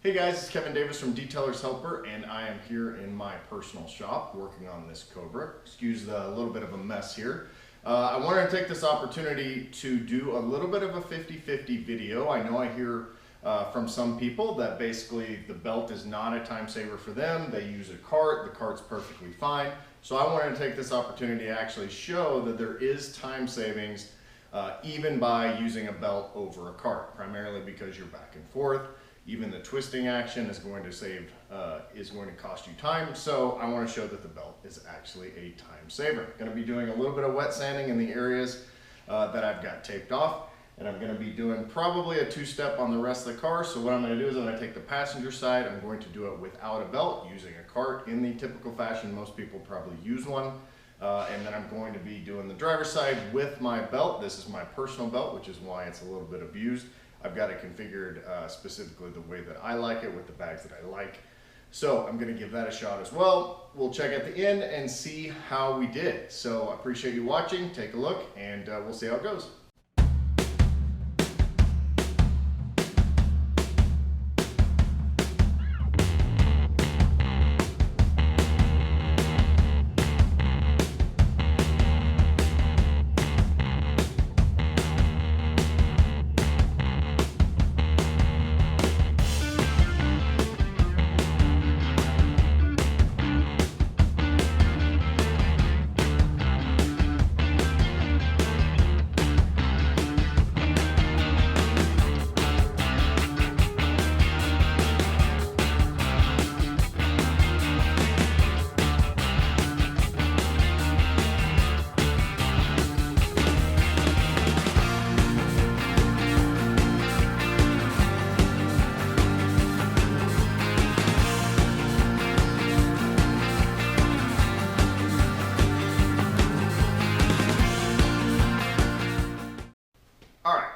Hey guys, it's Kevin Davis from Detailer's Helper, and I am here in my personal shop working on this Cobra. Excuse the little bit of a mess here. I wanted to take this opportunity to do a little bit of a 50-50 video. I know I hear from some people that basically the belt is not a time saver for them. They use a cart, the cart's perfectly fine. So I wanted to take this opportunity to actually show that there is time savings even by using a belt over a cart, primarily because you're back and forth. Even the twisting action is going to cost you time. So I want to show that the belt is actually a time saver. I'm going to be doing a little bit of wet sanding in the areas that I've got taped off, and I'm going to be doing probably a two-step on the rest of the car. So what I'm going to do is I'm going to take the passenger side. I'm going to do it without a belt, using a cart in the typical fashion. Most people probably use one. And then I'm going to be doing the driver's side with my belt. This is my personal belt, which is why it's a little bit abused. I've got it configured specifically the way that I like it, with the bags that I like. So I'm gonna give that a shot as well. We'll check at the end and see how we did. So I appreciate you watching, take a look, and we'll see how it goes.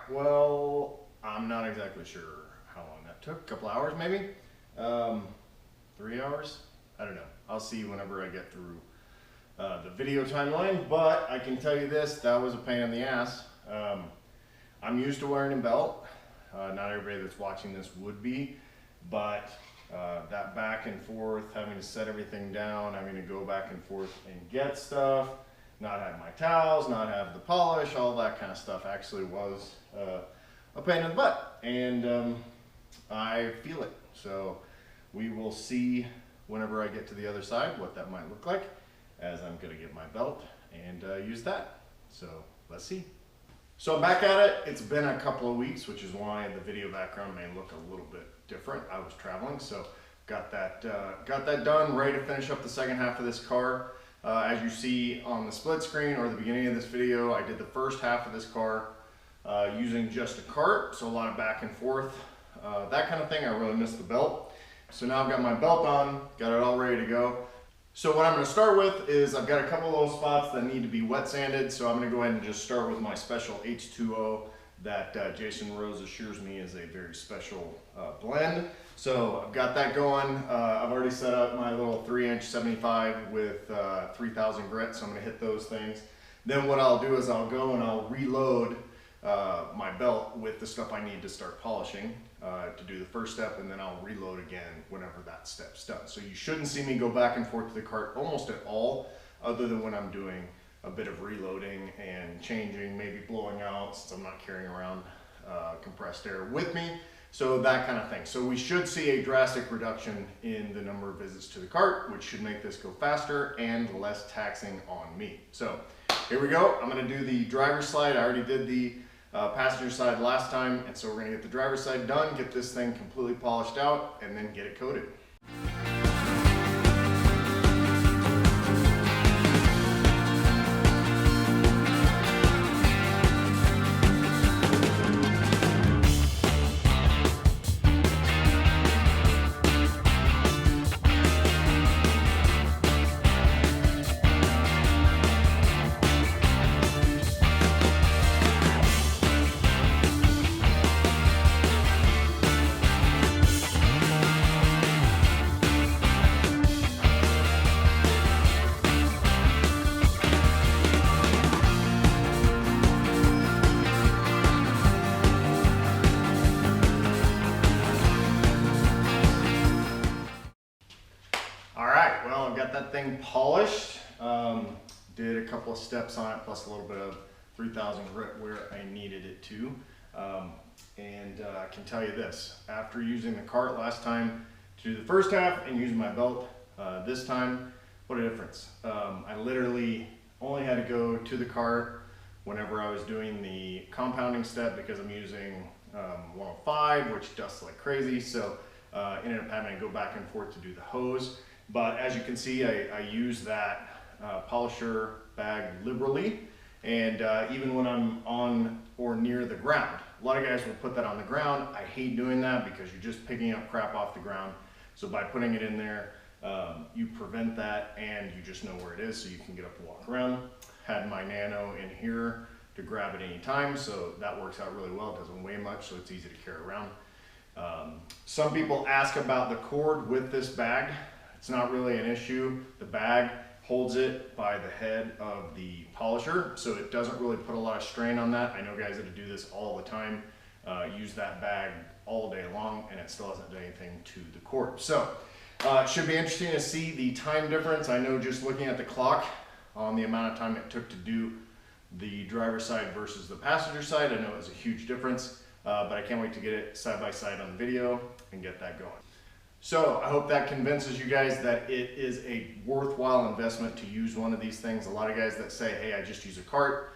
Well, I'm not exactly sure how long that took. A couple hours maybe? 3 hours? I don't know. I'll see whenever I get through the video timeline, but I can tell you this, that was a pain in the ass. I'm used to wearing a belt. Not everybody that's watching this would be, but that back and forth, having to set everything down, having to go back and forth and get stuff, not have my towels, not have the polish, all that kind of stuff actually was a pain in the butt, and I feel it. So we will see whenever I get to the other side what that might look like, as I'm going to get my belt and use that. So let's see. So I'm back at it. It's been a couple of weeks, which is why the video background may look a little bit different. I was traveling, so got that done, ready to finish up the second half of this car. As you see on the split screen or the beginning of this video, I did the first half of this car using just a cart, so a lot of back and forth, that kind of thing. I really missed the belt. So now I've got my belt on, got it all ready to go. So what I'm going to start with is I've got a couple of little spots that need to be wet sanded, so I'm going to go ahead and just start with my special H2O that Jason Rose assures me is a very special blend. So I've got that going. I've already set up my little 3-inch 75 with 3000 grit, so I'm going to hit those things. Then what I'll do is I'll go and I'll reload my belt with the stuff I need to start polishing to do the first step, and then I'll reload again whenever that step's done. So you shouldn't see me go back and forth to the cart almost at all, other than when I'm doing a bit of reloading and changing, maybe blowing out, since I'm not carrying around compressed air with me. So that kind of thing. So we should see a drastic reduction in the number of visits to the cart, which should make this go faster and less taxing on me. So here we go. I'm going to do the driver's side. I already did the passenger side last time, and so we're going to get the driver's side done, get this thing completely polished out, and then get it coated. that thing polished. Did a couple of steps on it, plus a little bit of 3000 grit where I needed it to. I can tell you this, after using the cart last time to do the first half and using my belt this time, what a difference. I literally only had to go to the cart whenever I was doing the compounding step because I'm using 105, which dusts like crazy. So ended up having to go back and forth to do the hose. But as you can see, I use that polisher bag liberally. And even when I'm on or near the ground, a lot of guys will put that on the ground. I hate doing that because you're just picking up crap off the ground. So by putting it in there, you prevent that and you just know where it is so you can get up and walk around. Had my Nano in here to grab it anytime, so that works out really well. It doesn't weigh much, so it's easy to carry around. Some people ask about the cord with this bag. It's not really an issue. The bag holds it by the head of the polisher, so it doesn't really put a lot of strain on that. I know guys that do this all the time, use that bag all day long, and it still hasn't done anything to the cord. So it should be interesting to see the time difference. I know just looking at the clock on the amount of time it took to do the driver's side versus the passenger side, I know it was a huge difference, but I can't wait to get it side by side on the video and get that going. So I hope that convinces you guys that it is a worthwhile investment to use one of these things. A lot of guys that say, hey, I just use a cart,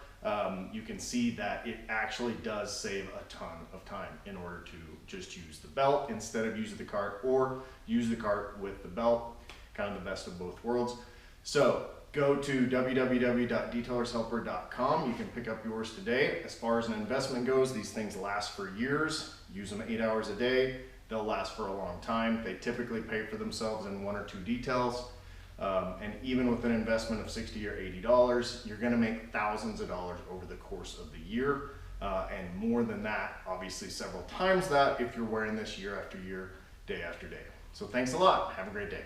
you can see that it actually does save a ton of time in order to just use the belt instead of using the cart, or use the cart with the belt, kind of the best of both worlds. So go to www.detailershelper.com. You can pick up yours today. As far as an investment goes, these things last for years. Use them 8 hours a day. They'll last for a long time. They typically pay for themselves in 1 or 2 details. And even with an investment of $60 or $80, you're gonna make thousands of dollars over the course of the year. And more than that, obviously several times that if you're wearing this year after year, day after day. So thanks a lot. Have a great day.